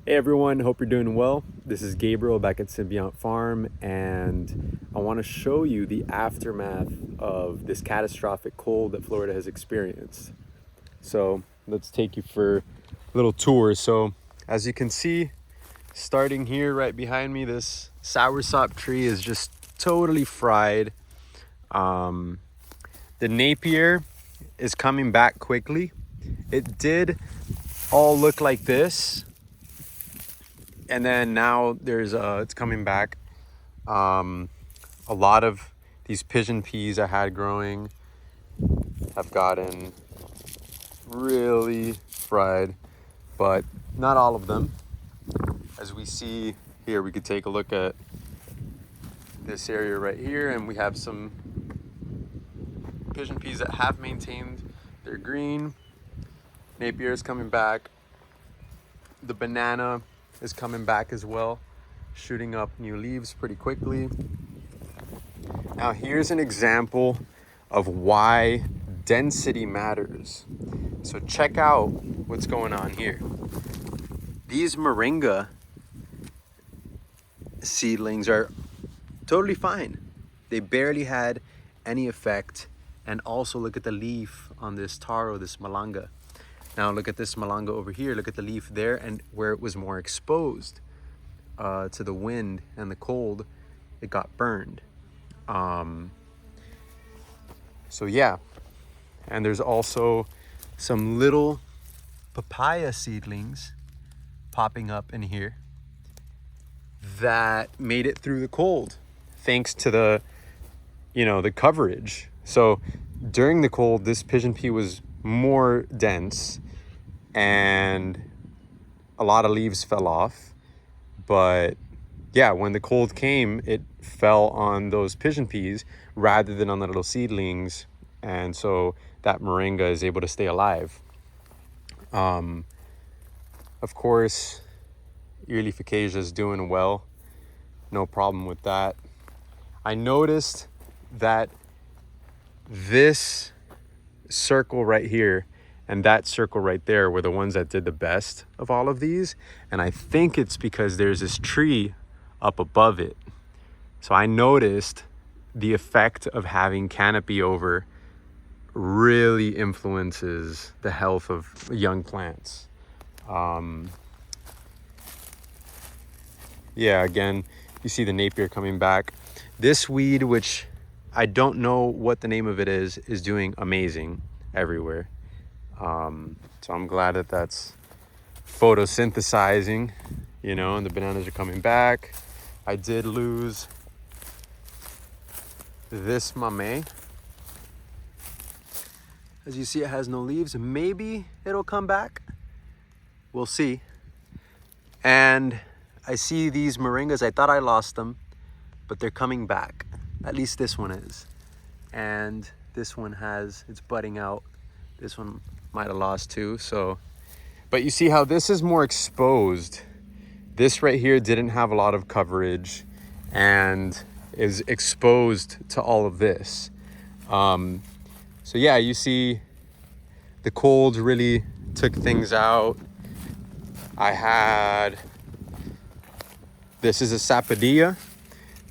Hey everyone, hope you're doing well. This is Gabriel back at Symbiont Farm, and I want to show you the aftermath of this catastrophic cold that Florida has experienced. So let's take you for a little tour. So as you can see, starting here right behind me, this soursop tree is just totally fried. The Napier is coming back quickly. It did all look like this, and then now it's coming back. A lot of these pigeon peas I had growing have gotten really fried, but not all of them. As we see here, we could take a look at this area right here, and we have some pigeon peas that have maintained their green. Napier is coming back. The banana is coming back as well, shooting up new leaves pretty quickly. Now here's an example of why density matters. So check out what's going on here. These moringa seedlings are totally fine. They barely had any effect. And also look at the leaf on this taro, this malanga. Now look at this malanga over here. Look at the leaf there, and where it was more exposed to the wind and the cold, it got burned. So yeah, and there's also some little papaya seedlings popping up in here that made it through the cold thanks to the coverage. So during the cold, this pigeon pea was more dense and a lot of leaves fell off. But yeah, when the cold came, it fell on those pigeon peas rather than on the little seedlings. And so that moringa is able to stay alive. Of course, earleaf acacia is doing well. No problem with that. I noticed that this circle right here and that circle right there were the ones that did the best of all of these. And I think it's because there's this tree up above it. So I noticed the effect of having canopy over really influences the health of young plants. Yeah, again, you see the Napier coming back. This weed, which I don't know what the name of it is doing amazing everywhere. So I'm glad that that's photosynthesizing, and the bananas are coming back. I did lose this mame. As you see, it has no leaves. Maybe it'll come back. We'll see. And I see these moringas. I thought I lost them, but they're coming back. At least this one is. And this one it's budding out. This one might have lost too. But you see how this is more exposed. This right here didn't have a lot of coverage and is exposed to all of this. So yeah, you see the cold really took things out. This is a sapodilla,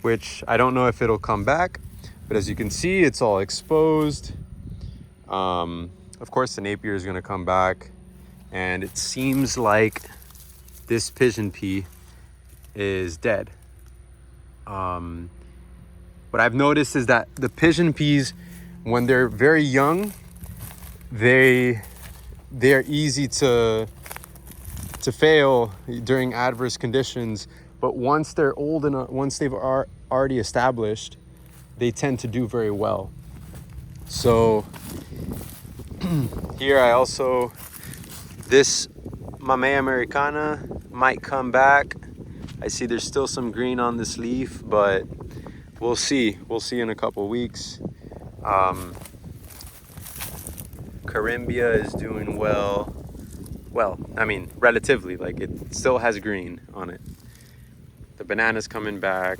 which I don't know if it'll come back, but as you can see, it's all exposed. Of course, the Napier is gonna come back, and it seems like this pigeon pea is dead. What I've noticed is that the pigeon peas, when they're very young, they're easy to fail during adverse conditions. But once they're old enough, once they've already established, they tend to do very well. So here this Mame Americana might come back. I see there's still some green on this leaf, but we'll see. We'll see in a couple weeks. Carimbia is doing well. Well, I mean, relatively, like it still has green on it. The banana's coming back.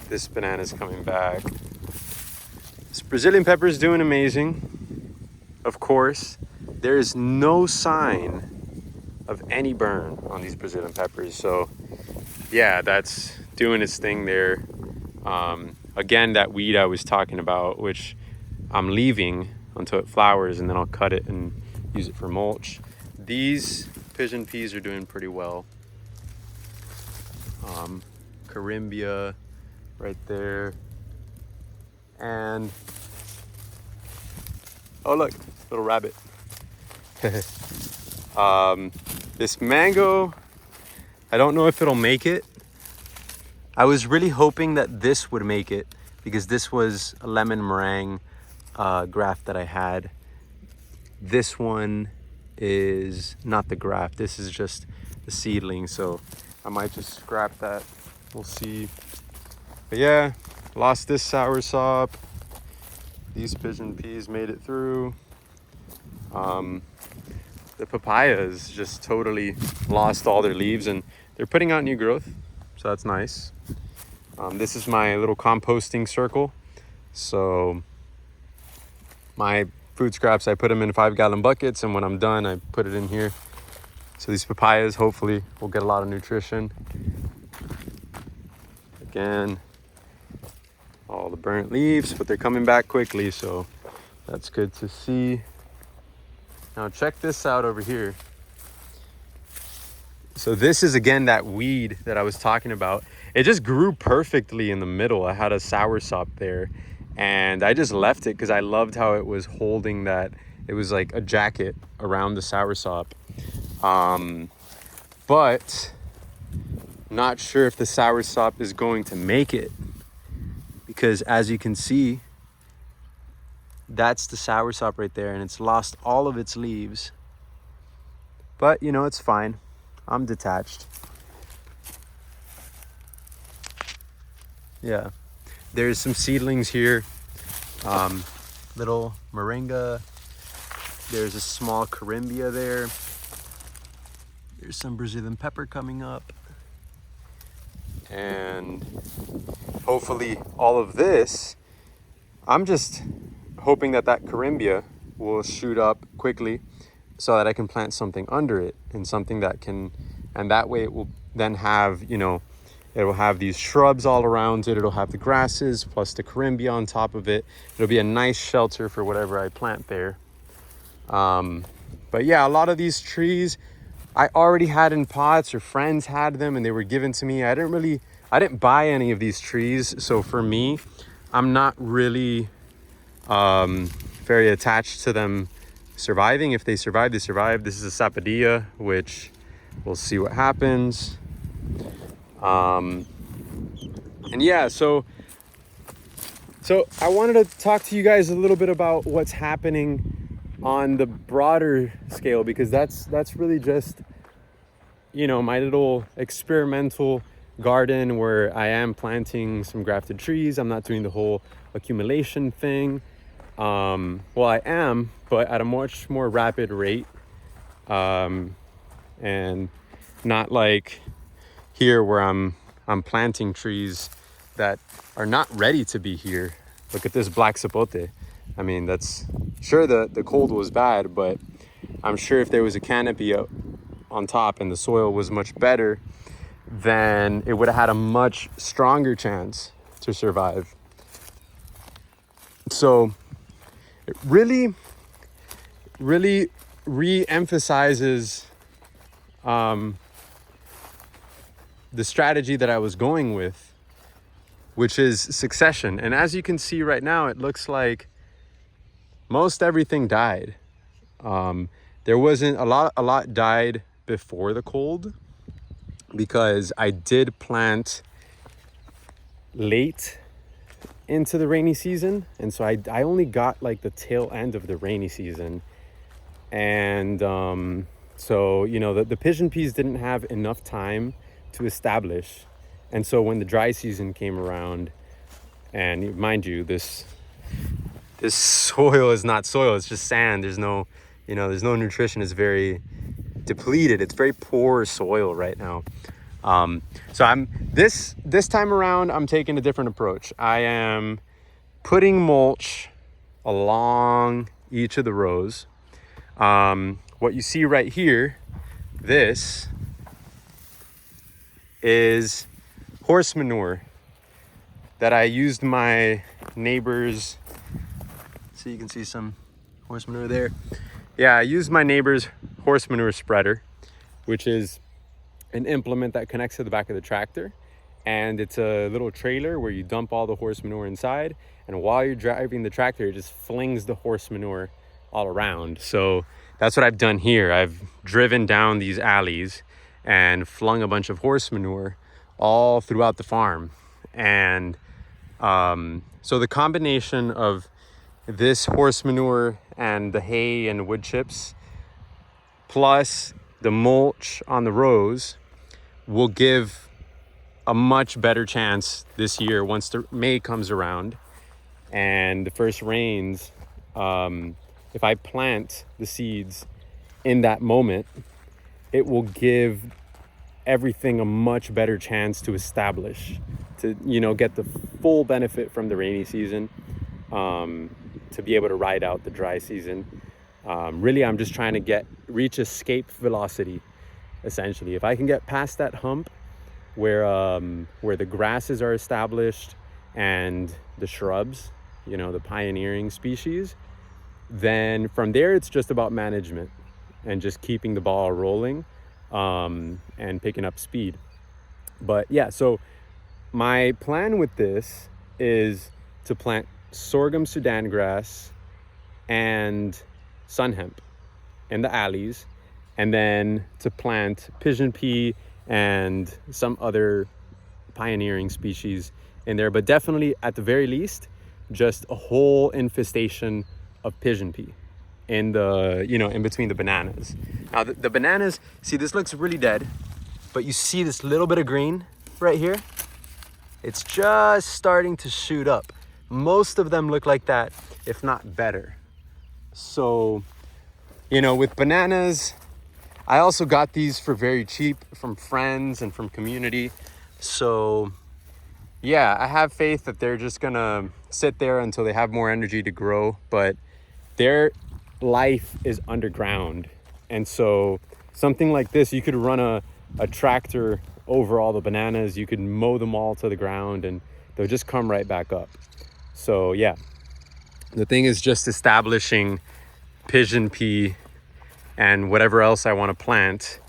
This banana's coming back. This Brazilian pepper is doing amazing. Of course, there is no sign of any burn on these Brazilian peppers. So yeah, that's doing its thing there. Again, that weed I was talking about, which I'm leaving until it flowers, and then I'll cut it and use it for mulch. These pigeon peas are doing pretty well. Carimbia right there. And oh look, little rabbit. This mango, I don't know if it'll make it. I was really hoping that this would make it, because this was a lemon meringue graft that I had. This one is not the graft, this is just the seedling, so I might just scrap that. We'll see. But yeah, lost this soursop. These pigeon peas made it through. The papayas just totally lost all their leaves, and they're putting out new growth, so that's nice. This is my little composting circle. So my food scraps, I put them in 5-gallon buckets, and when I'm done, I put it in here. So these papayas hopefully will get a lot of nutrition. Again, all the burnt leaves, but they're coming back quickly, so that's good to see. Now check this out over here. So this is again that weed that I was talking about. It just grew perfectly in the middle. I had a soursop there, and I just left it because I loved how it was holding that. It was like a jacket around the soursop. But not sure if the soursop is going to make it, because as you can see, that's the soursop right there, and it's lost all of its leaves. But you know, it's fine. I'm detached. Yeah, there's some seedlings here. Little moringa. There's a small carimbia there. There's some Brazilian pepper coming up. And hopefully all of this, I'm just hoping that that carimbia will shoot up quickly so that I can plant something under it, and something that can, and that way it will then have, you know, it will have these shrubs all around it. It'll have the grasses plus the carimbia on top of it. It'll be a nice shelter for whatever I plant there. But yeah, a lot of these trees I already had in pots, or friends had them and they were given to me. I didn't buy any of these trees. So for me, I'm not really very attached to them surviving. If they survive, they survive. This is a sapodilla, which we'll see what happens. And yeah, so I wanted to talk to you guys a little bit about what's happening on the broader scale, because that's really just, you know, my little experimental garden where I am planting some grafted trees. I'm not doing the whole accumulation thing. Well, I am, but at a much more rapid rate, and not like here where I'm planting trees that are not ready to be here. Look at this black sapote. I mean, that's sure the cold was bad, but I'm sure if there was a canopy up on top and the soil was much better, then it would have had a much stronger chance to survive. So it really re-emphasizes the strategy that I was going with, which is succession. And as you can see right now, it looks like most everything died. There wasn't a lot died before the cold, because I did plant late into the rainy season, and so I only got like the tail end of the rainy season. And so, you know, the pigeon peas didn't have enough time to establish. And so when the dry season came around, and mind you, this soil is not soil, it's just sand. There's no nutrition. It's very depleted. It's very poor soil right now. So I'm this time around, I'm taking a different approach. I am putting mulch along each of the rows. What you see right here, This is horse manure that I used my neighbor's. So you can see some horse manure there. Yeah, I used my neighbor's horse manure spreader, which is an implement that connects to the back of the tractor. And it's a little trailer where you dump all the horse manure inside. And while you're driving the tractor, it just flings the horse manure all around. So that's what I've done here. I've driven down these alleys and flung a bunch of horse manure all throughout the farm. And so the combination of this horse manure and the hay and wood chips, plus the mulch on the rows, will give a much better chance this year once the May comes around and the first rains. If I plant the seeds in that moment, it will give everything a much better chance to establish, to, you know, get the full benefit from the rainy season, to be able to ride out the dry season. Really, I'm just trying to reach escape velocity, essentially. If I can get past that hump where the grasses are established and the shrubs, you know, the pioneering species, then from there it's just about management and just keeping the ball rolling, and picking up speed. But yeah, so my plan with this is to plant sorghum Sudan grass and sun hemp in the alleys, and then to plant pigeon pea and some other pioneering species in there, but definitely at the very least just a whole infestation of pigeon pea in the, you know, in between the bananas. Now the bananas, see, this looks really dead, but you see this little bit of green right here? It's just starting to shoot up. Most of them look like that, if not better. So, you know, with bananas, I also got these for very cheap from friends and from community. So yeah, I have faith that they're just gonna sit there until they have more energy to grow, but their life is underground. And so something like this, you could run a tractor over all the bananas, you could mow them all to the ground, and they'll just come right back up. So yeah, the thing is just establishing pigeon pea and whatever else I want to plant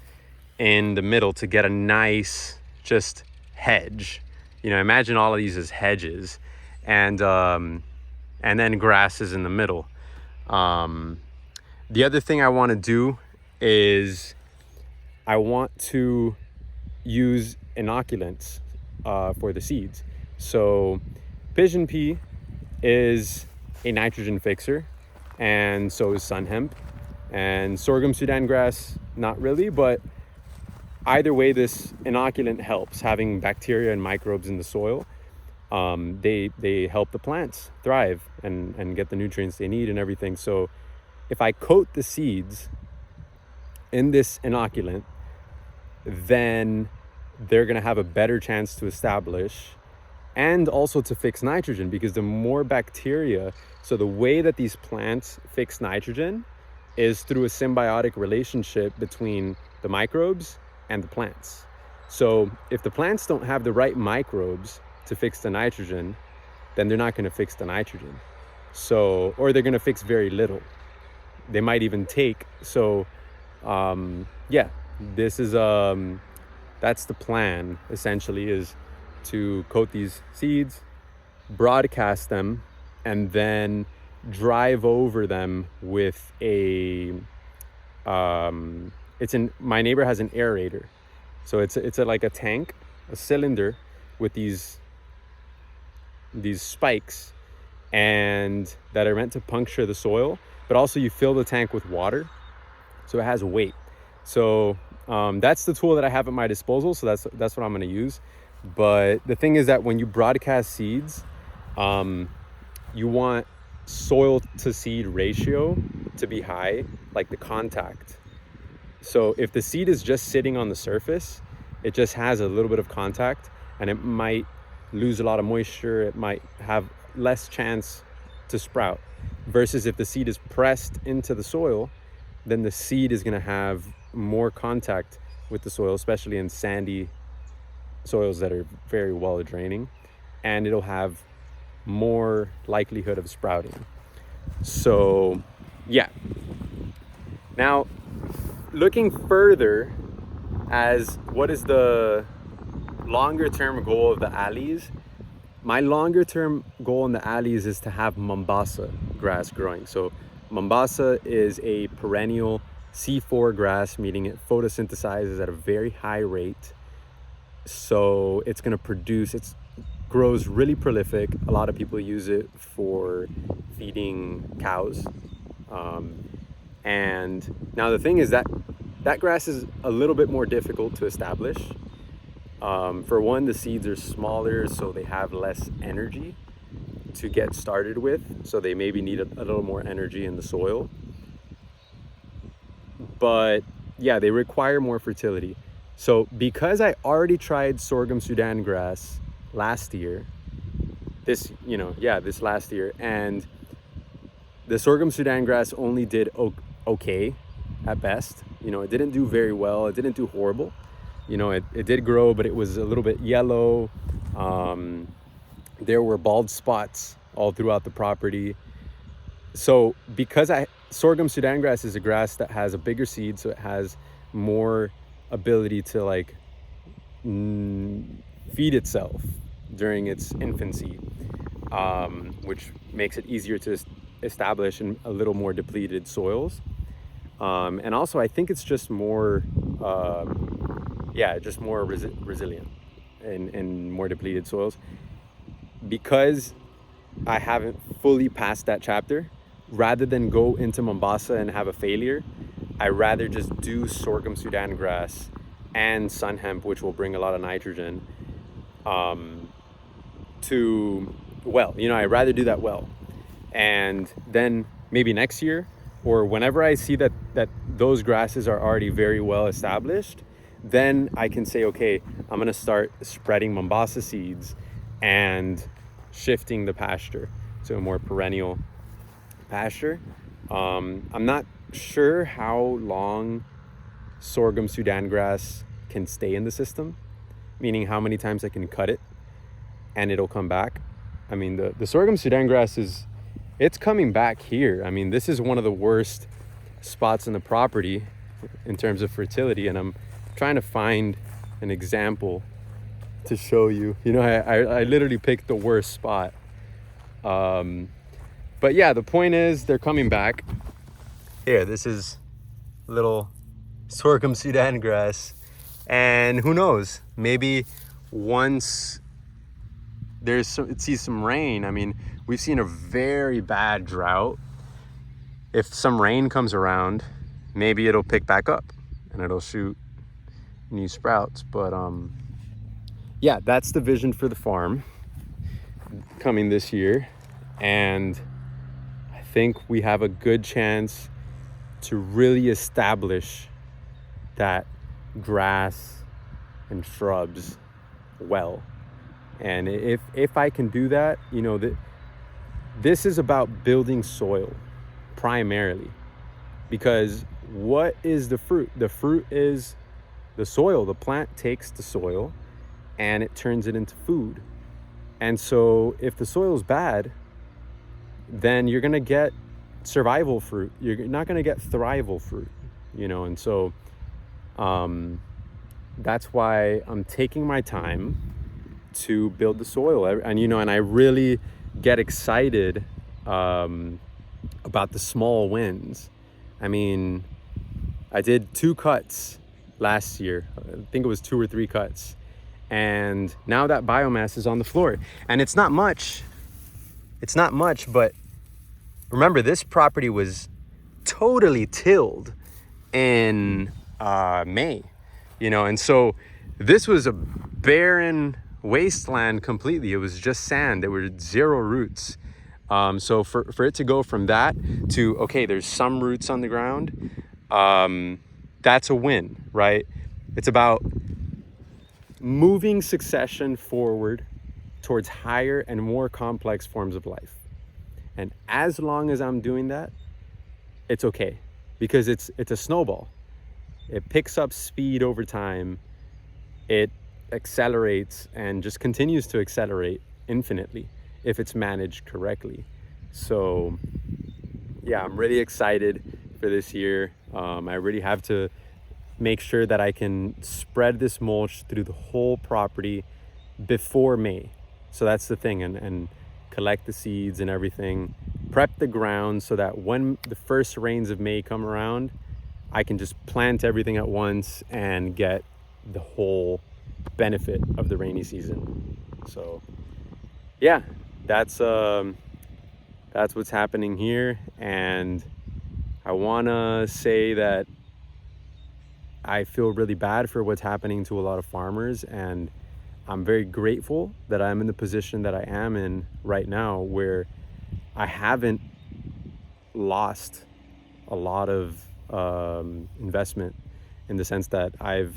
in the middle to get a nice just hedge. You know, imagine all of these as hedges, and then grasses in the middle. The other thing I want to do is I want to use inoculants for the seeds. So pigeon pea is a nitrogen fixer, and so is sun hemp. And sorghum Sudan grass, not really, but either way, this inoculant helps. Having bacteria and microbes in the soil, they help the plants thrive and get the nutrients they need and everything. So if I coat the seeds in this inoculant, then they're gonna have a better chance to establish and also to fix nitrogen, because the more bacteria, so the way that these plants fix nitrogen is through a symbiotic relationship between the microbes and the plants. So if the plants don't have the right microbes to fix the nitrogen, then they're not going to fix the nitrogen. So, or they're going to fix very little. They might even take. So yeah, this is that's the plan, essentially, is to coat these seeds, broadcast them, and then drive over them with my neighbor has an aerator. So it's like a tank, a cylinder with these spikes, and that are meant to puncture the soil, but also you fill the tank with water, so it has weight. So that's the tool that I have at my disposal. So that's what I'm going to use. But the thing is that when you broadcast seeds, you want soil to seed ratio to be high, like the contact. So if the seed is just sitting on the surface, it just has a little bit of contact and it might lose a lot of moisture. It might have less chance to sprout, versus if the seed is pressed into the soil, then the seed is going to have more contact with the soil, especially in sandy soils that are very well draining, and it'll have more likelihood of sprouting. So yeah. Now, looking further as what is the longer term goal of the alleys, my longer term goal in the alleys is to have Mombasa grass growing. So Mombasa is a perennial C4 grass, meaning it photosynthesizes at a very high rate. So it's going to produce, it grows really prolific. A lot of people use it for feeding cows. And now the thing is that grass is a little bit more difficult to establish. For one, the seeds are smaller, so they have less energy to get started with. So they maybe need a little more energy in the soil. But yeah, they require more fertility. So because I already tried sorghum Sudan grass last year, this last year, and the sorghum Sudan grass only did okay at best. It didn't do very well. It didn't do horrible. It did grow, but it was a little bit yellow. There were bald spots all throughout the property. So because sorghum Sudan grass is a grass that has a bigger seed, so it has more ability to feed itself during its infancy, which makes it easier to establish in a little more depleted soils. And also I think it's just more, resilient in more depleted soils. Because I haven't fully passed that chapter, rather than go into Mombasa and have a failure, I rather just do sorghum Sudan grass and sun hemp, which will bring a lot of nitrogen, I'd rather do that well. And then maybe next year, or whenever I see that those grasses are already very well established, then I can say, okay, I'm going to start spreading Mombasa seeds and shifting the pasture to a more perennial pasture. I'm not sure how long sorghum Sudan grass can stay in the system, meaning how many times I can cut it and it'll come back. I mean, the sorghum Sudan grass it's coming back here. I mean, this is one of the worst spots in the property in terms of fertility, and I'm trying to find an example to show you. I literally picked the worst spot. But yeah, the point is they're coming back. Here, this is little sorghum Sudan grass, and who knows, maybe once it sees some rain. I mean, we've seen a very bad drought. If some rain comes around, maybe it'll pick back up and it'll shoot new sprouts. But yeah, that's the vision for the farm coming this year. And I think we have a good chance to really establish that grass and shrubs well. And if I can do that, this is about building soil primarily, because what is the fruit? The fruit is the soil. The plant takes the soil and it turns it into food. And so if the soil is bad, then you're going to get survival fruit. You're not going to get thrival fruit, and so that's why I'm taking my time to build the soil. And I really get excited about the small wins. I mean, I did 2 cuts last year. I think it was 2 or 3 cuts. And now that biomass is on the floor. And it's not much, but remember, this property was totally tilled in May, and so this was a barren wasteland completely. It was just sand. There were 0 roots. So for it to go from that to, okay, there's some roots on the ground, that's a win, right? It's about moving succession forward towards higher and more complex forms of life. And as long as I'm doing that, it's okay. because it's a snowball. It picks up speed over time. It accelerates and just continues to accelerate infinitely if it's managed correctly. So yeah, I'm really excited for this year. I really have to make sure that I can spread this mulch through the whole property before May. So that's the thing, and collect the seeds and everything, prep the ground so that when the first rains of May come around, I can just plant everything at once and get the whole benefit of the rainy season. So yeah, that's what's happening here. And I wanna say that I feel really bad for what's happening to a lot of farmers, and I'm very grateful that I'm in the position that I am in right now, where I haven't lost a lot of investment, in the sense that I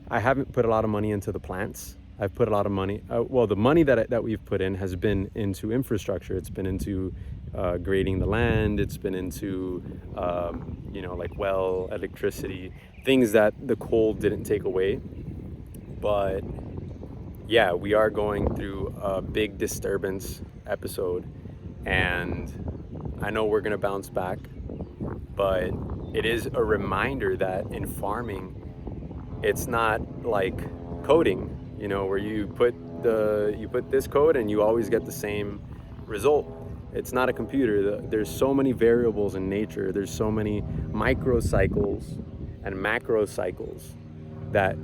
haven't put a lot of money into the plants. I've put a lot of money, the money that we've put in has been into infrastructure. It's been into grading the land. It's been into, like well, electricity, things that the cold didn't take away. But yeah, we are going through a big disturbance episode, and I know we're gonna bounce back, but it is a reminder that in farming, it's not like coding, where you put this code and you always get the same result. It's not a computer. There's so many variables in nature. There's so many microcycles and macro cycles that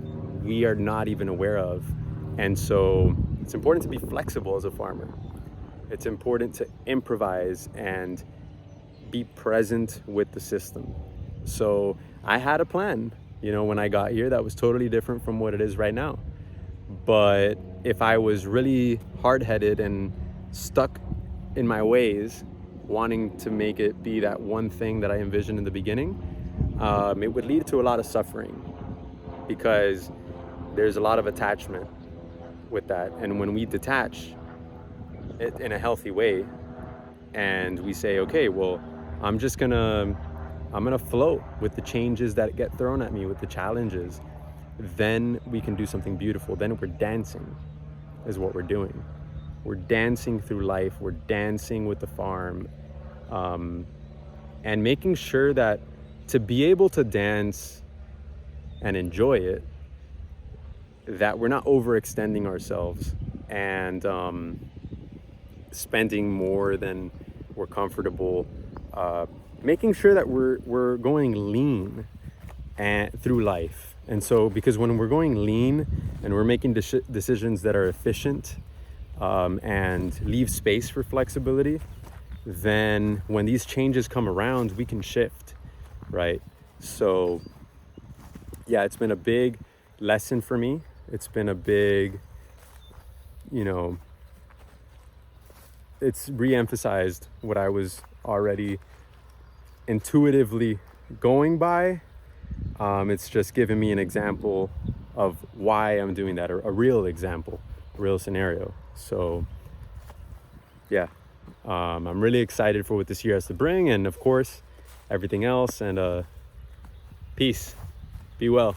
we are not even aware of. And so it's important to be flexible as a farmer. It's important to improvise and be present with the system. So I had a plan, when I got here that was totally different from what it is right now. But if I was really hard-headed and stuck in my ways, wanting to make it be that one thing that I envisioned in the beginning, it would lead to a lot of suffering, because there's a lot of attachment with that. And when we detach it in a healthy way, and we say, okay, well, I'm gonna flow with the changes that get thrown at me, with the challenges, then we can do something beautiful. Then we're dancing, is what we're doing. We're dancing through life. We're dancing with the farm, and making sure that to be able to dance and enjoy it, that we're not overextending ourselves and spending more than we're comfortable, making sure that we're going lean through life. And so, because when we're going lean and we're making decisions that are efficient, and leave space for flexibility, then when these changes come around, we can shift, right? So yeah, it's been a big lesson for me. It's been a big, it's re-emphasized what I was already intuitively going by. It's just given me an example of why I'm doing that, or a real example, a real scenario. So yeah, I'm really excited for what this year has to bring, and of course everything else. And peace, be well.